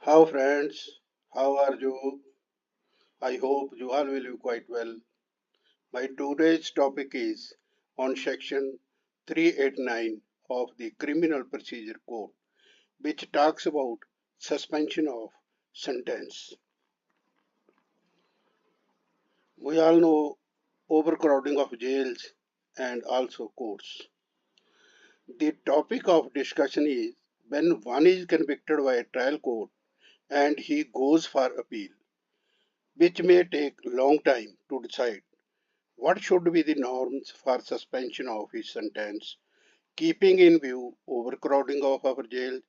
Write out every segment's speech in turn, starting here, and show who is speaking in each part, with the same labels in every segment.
Speaker 1: How friends, how are you? I hope you all will be quite well. My today's topic is on section 389 of the Criminal Procedure Code, which talks about suspension of sentence. We all know overcrowding of jails and also courts. The topic of discussion is when one is convicted by a trial court and he goes for appeal, which may take long time to decide. What should be the norms for suspension of his sentence, keeping in view overcrowding of our jails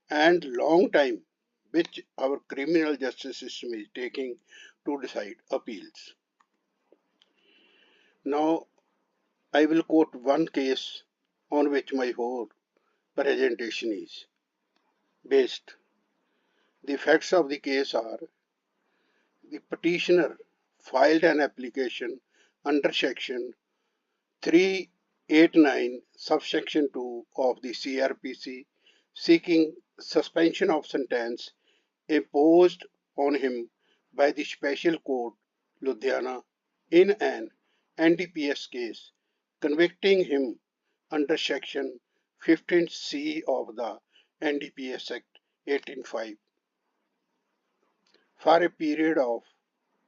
Speaker 1: and long time which our criminal justice system is taking to decide appeals? Now, I will quote one case on which my whole presentation is based. The facts of the case are the petitioner filed an application under section 389 subsection 2 of the Crpc seeking suspension of sentence imposed on him by the Special Court Ludhiana in an NDPS case convicting him under section 15C of the NDPS Act 1805 for a period of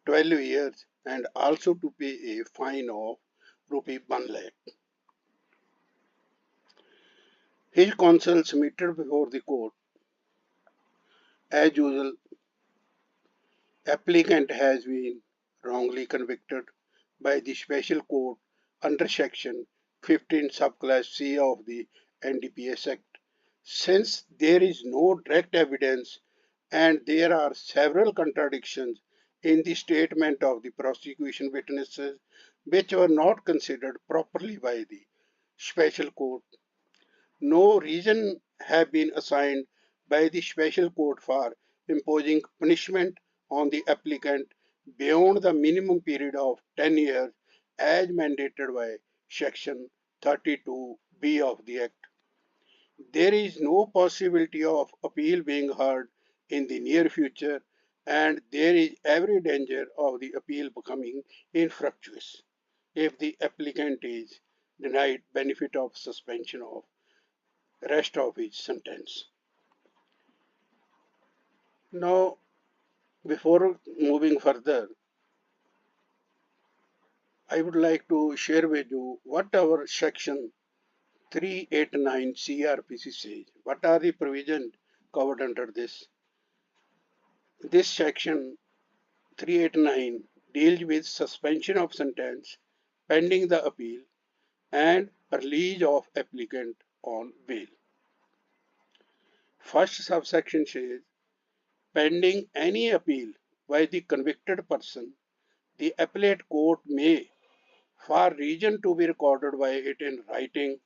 Speaker 1: 12 years and also to pay a fine of rupee 1 lakh. His counsel submitted before the court. As usual, applicant has been wrongly convicted by the special court under section 15 subclass C of the NDPS Act. Since there is no direct evidence and there are several contradictions in the statement of the prosecution witnesses which were not considered properly by the special court, no reason have been assigned by the special court for imposing punishment on the applicant beyond the minimum period of 10 years as mandated by section 32B of the Act. There is no possibility of appeal being heard in the near future and there is every danger of the appeal becoming infructuous if the applicant is denied benefit of suspension of rest of his sentence. Now, before moving further, I would like to share with you what our section 389 CRPC says. What are the provisions covered under this? This section 389 deals with suspension of sentence pending the appeal and release of applicant on bail. First subsection says pending any appeal by the convicted person, the appellate court may, for reason to be recorded by it in writing,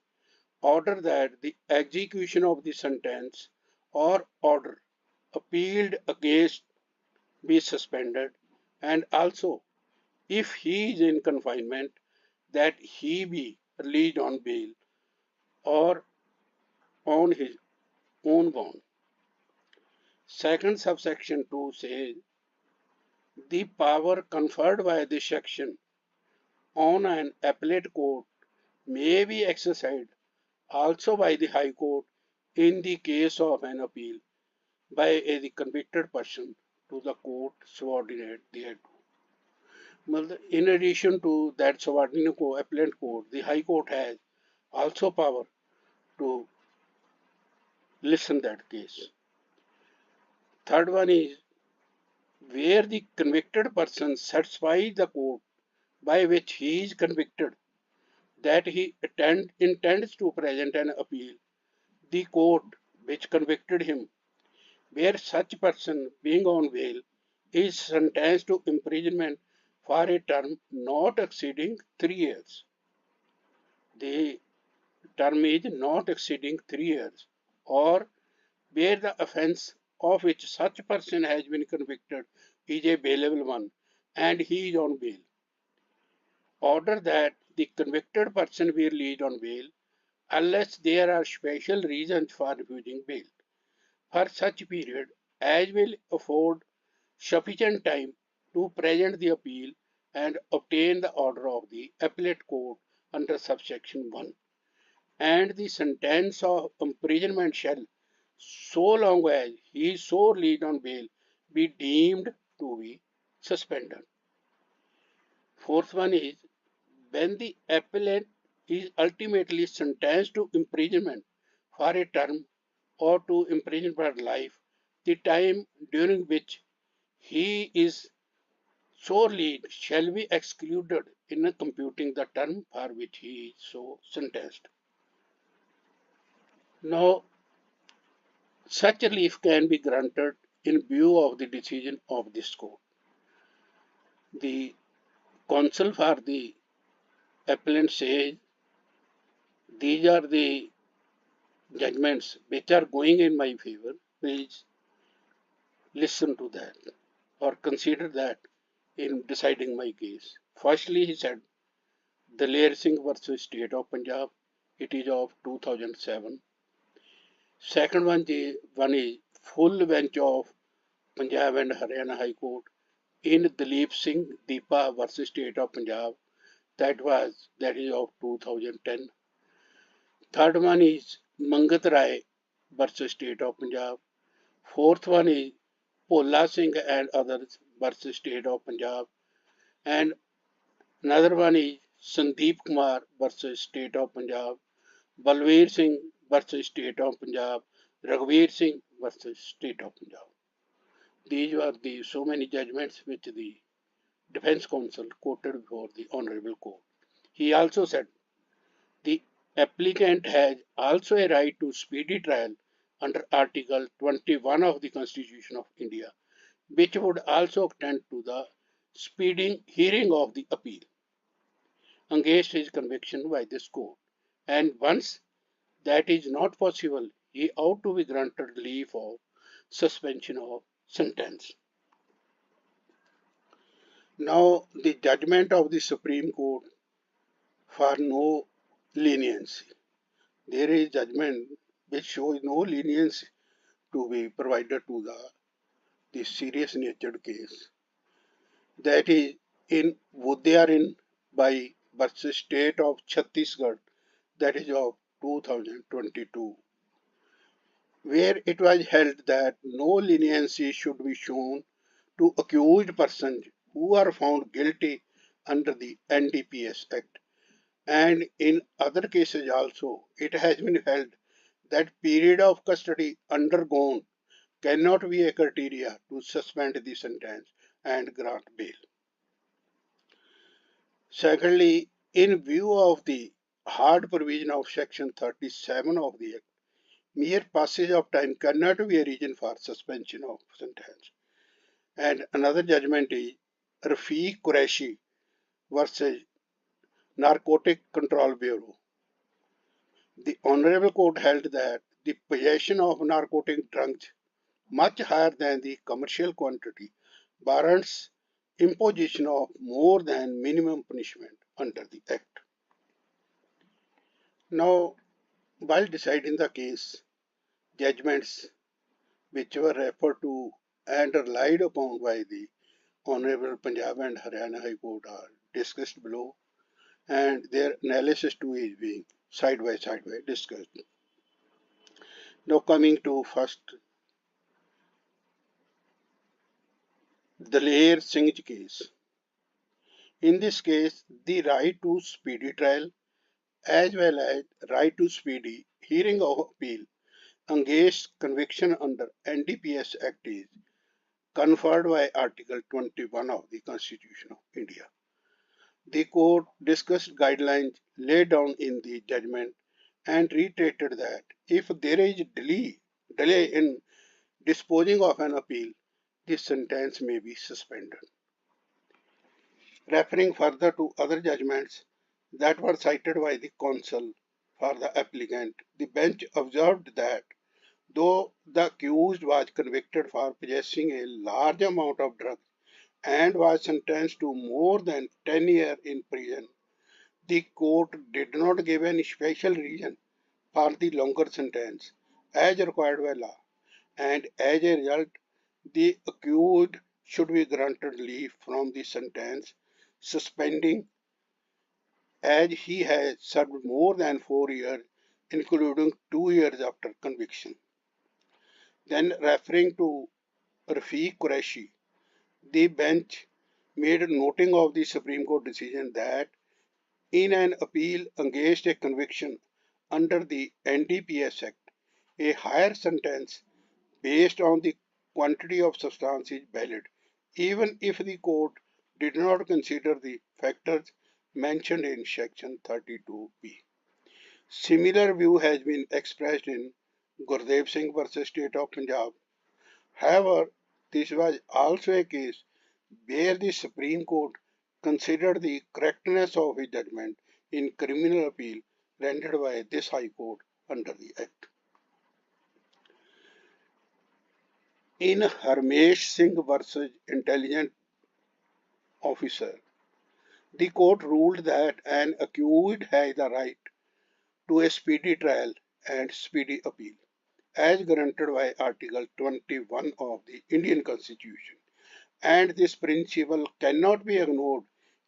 Speaker 1: order that the execution of the sentence or order appealed against be suspended, and also, if he is in confinement, that he be released on bail or on his own bond. Second subsection 2 says the power conferred by this section on an appellate court may be exercised also by the High Court in the case of an appeal by a convicted person to the court subordinate thereto. In addition to that subordinate appellate court, the High Court has also power to listen that case. Third one is where the convicted person satisfies the court by which he is convicted that he intends to present an appeal, the court which convicted him, where such person being on bail is sentenced to imprisonment for a term not exceeding 3 years. The term is not exceeding 3 years, or where the offence of which such person has been convicted is a bailable one and he is on bail. Order that the convicted person be released on bail unless there are special reasons for refusing bail for such period as will afford sufficient time to present the appeal and obtain the order of the appellate court under subsection 1, and the sentence of imprisonment shall, so long as he is so released on bail, be deemed to be suspended. Fourth one is, when the appellant is ultimately sentenced to imprisonment for a term or to imprisonment for life, the time during which he is sorely shall be excluded in computing the term for which he is so sentenced. Now, such relief can be granted in view of the decision of this court. The counsel for the appellant says these are the judgments which are going in my favor. Please listen to that or consider that in deciding my case. Firstly, he said, Daler Singh versus State of Punjab. It is of 2007. Second one is full bench of Punjab and Haryana High Court in Dalip Singh Deepa versus State of Punjab. That is of 2010. Third one is Mangat Rai versus State of Punjab. Fourth one is Pola Singh and others versus State of Punjab. And another one is Sandeep Kumar versus State of Punjab. Balveer Singh versus State of Punjab. Raghuveer Singh versus State of Punjab. These were the so many judgments which the defense counsel quoted before the Honorable Court. He also said the applicant has also a right to speedy trial under Article 21 of the Constitution of India, which would also extend to the speeding hearing of the appeal against his conviction by this court. And once that is not possible, he ought to be granted leave of suspension of sentence. Now, the judgment of the Supreme Court for no leniency. There is judgment which shows no leniency to be provided to the serious natured case. That is in Wudyarin by versus State of Chhattisgarh, that is of 2022, where it was held that no leniency should be shown to accused persons who are found guilty under the NDPS Act. And in other cases also, it has been held that period of custody undergone cannot be a criteria to suspend the sentence and grant bail. Secondly, in view of the hard provision of Section 37 of the Act, mere passage of time cannot be a reason for suspension of sentence. And another judgment is Rafiq Qureshi versus Narcotic Control Bureau. The Honorable Court held that the possession of narcotic drugs much higher than the commercial quantity warrants imposition of more than minimum punishment under the Act. Now, while deciding the case, judgments which were referred to and relied upon by the Honorable Punjab and Haryana High Court are discussed below, and their analysis too is being side by discussed. Now coming to first, Daler Singh's case. In this case, the right to speedy trial as well as right to speedy hearing of appeal against conviction under NDPS Act is conferred by Article 21 of the Constitution of India. The court discussed guidelines laid down in the judgment and reiterated that if there is delay in disposing of an appeal, the sentence may be suspended. Referring further to other judgments that were cited by the counsel for the applicant, the bench observed that though the accused was convicted for possessing a large amount of drugs and was sentenced to more than 10 years in prison, the court did not give any special reason for the longer sentence as required by law, and as a result, the accused should be granted leave from the sentence suspending as he has served more than 4 years, including 2 years after conviction. Then, referring to Crpc, the bench made noting of the Supreme Court decision that in an appeal against a conviction under the NDPS Act, a higher sentence based on the quantity of substance is valid, even if the court did not consider the factors mentioned in Section 32B. Similar view has been expressed in Gurdev Singh versus State of Punjab. However, this was also a case where the Supreme Court considered the correctness of his judgment in criminal appeal rendered by this High Court under the Act. In Harmesh Singh versus Intelligence Officer, the court ruled that an accused has the right to a speedy trial and speedy appeal, as granted by Article 21 of the Indian Constitution, and this principle cannot be ignored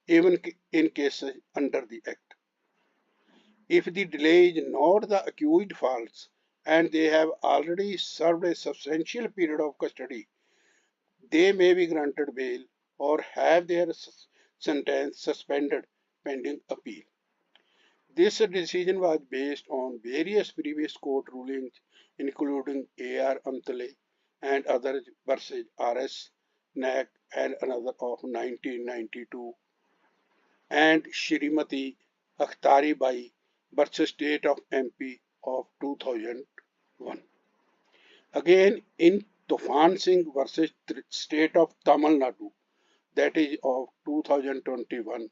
Speaker 1: even in cases under the Act. If the delay is not the accused fault and they have already served a substantial period of custody, they may be granted bail or have their sentence suspended pending appeal. This decision was based on various previous court rulings, including A.R. Amtale and others versus R.S. Nag and another of 1992, and Shrimati Akhtari Bai versus State of MP of 2001. Again, in Tufan Singh versus State of Tamil Nadu, that is of 2021,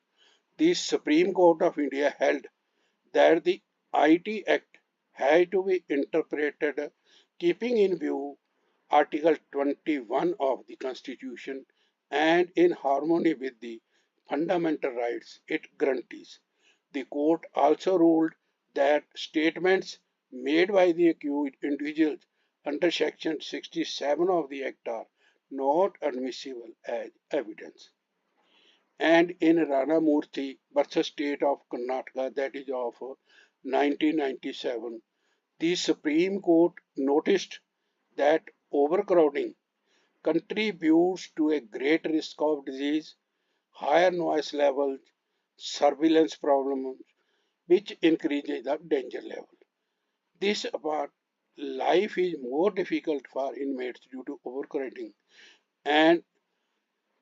Speaker 1: the Supreme Court of India held that the IT Act has to be interpreted keeping in view Article 21 of the Constitution and in harmony with the fundamental rights it guarantees. The court also ruled that statements made by the accused individuals under Section 67 of the Act are not admissible as evidence. And in Rana Murthy versus State of Karnataka, that is of 1997, the Supreme Court noticed that overcrowding contributes to a great risk of disease, higher noise levels, surveillance problems, which increases the danger level. This apart, life is more difficult for inmates due to overcrowding, and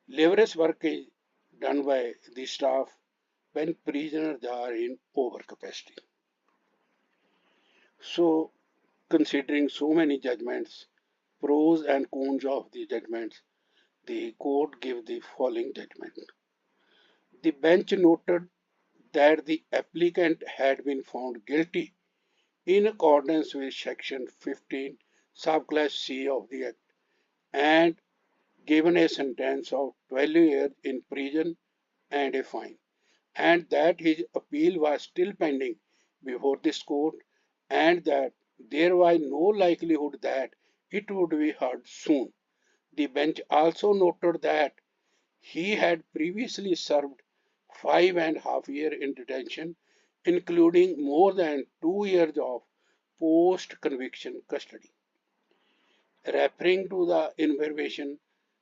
Speaker 1: laborious work is done by the staff when prisoners are in overcapacity. So, considering so many judgments, pros and cons of the judgments, the court gave the following judgment. The bench noted that the applicant had been found guilty in accordance with Section 15, subclass C of the Act, and given a sentence of 12 years in prison and a fine, and that his appeal was still pending before this court, and that there was no likelihood that it would be heard soon. The bench also noted that he had previously served 5.5 years in detention, including more than 2 years of post conviction custody. Referring to the information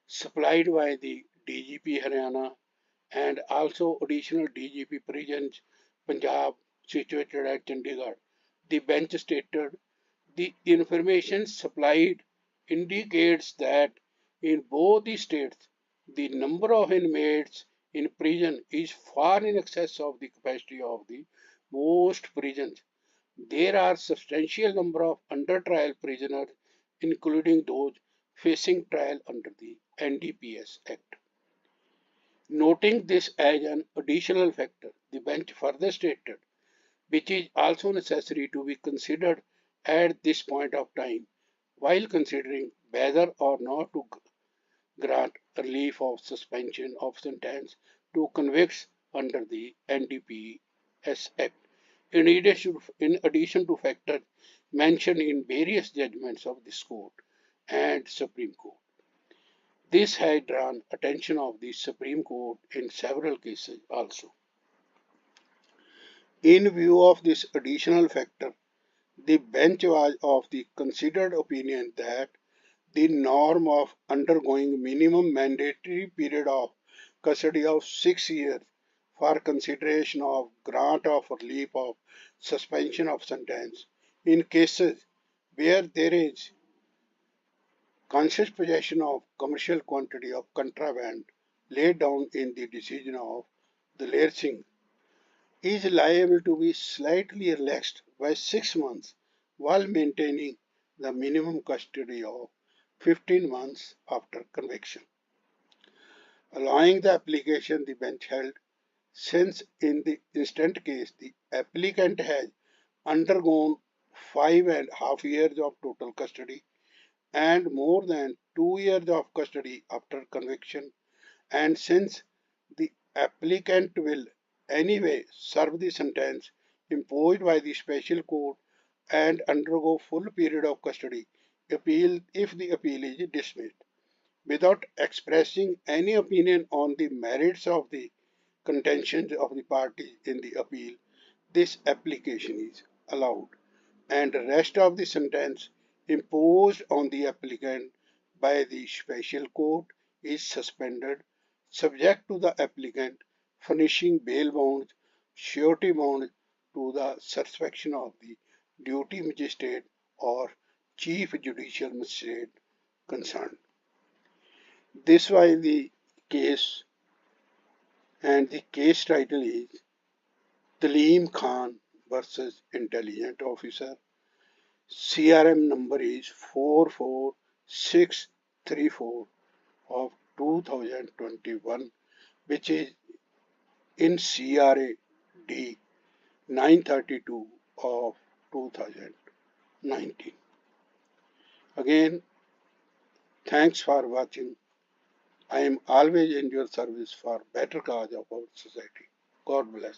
Speaker 1: supplied by the DGP Haryana and also additional DGP prisons Punjab situated at Chandigarh, the bench stated the information supplied indicates that in both the states the number of inmates in prison is far in excess of the capacity of the most prisons. There are substantial number of under trial prisoners, including those facing trial under the NDPS Act. Noting this as an additional factor, the bench further stated, which is also necessary to be considered at this point of time while considering whether or not to grant relief of suspension of sentence to convicts under the NDPS Act, in addition to factors mentioned in various judgments of this Court and Supreme Court. This has drawn attention of the Supreme Court in several cases also. In view of this additional factor, the bench was of the considered opinion that the norm of undergoing minimum mandatory period of custody of 6 years for consideration of grant of relief of suspension of sentence in cases where there is conscious possession of commercial quantity of contraband laid down in the decision of the Singh is liable to be slightly relaxed by 6 months while maintaining the minimum custody of 15 months after conviction. Allowing the application, the bench held, since in the instant case the applicant has undergone 5.5 years of total custody and more than 2 years of custody after conviction, and since the applicant will anyway serve the sentence imposed by the special court and undergo full period of custody appeal if the appeal is dismissed. Without expressing any opinion on the merits of the contentions of the parties in the appeal, this application is allowed, and the rest of the sentence imposed on the applicant by the special court is suspended, subject to the applicant furnishing bail bonds, surety bonds to the satisfaction of the duty magistrate or chief judicial magistrate concerned. This was the case, and the case title is Taleem Khan versus Intelligent Officer. CRM number is 44634 of 2021, which is in CRA D 932 of 2019. Again, thanks for watching. I am always in your service for better cause of our society. God bless.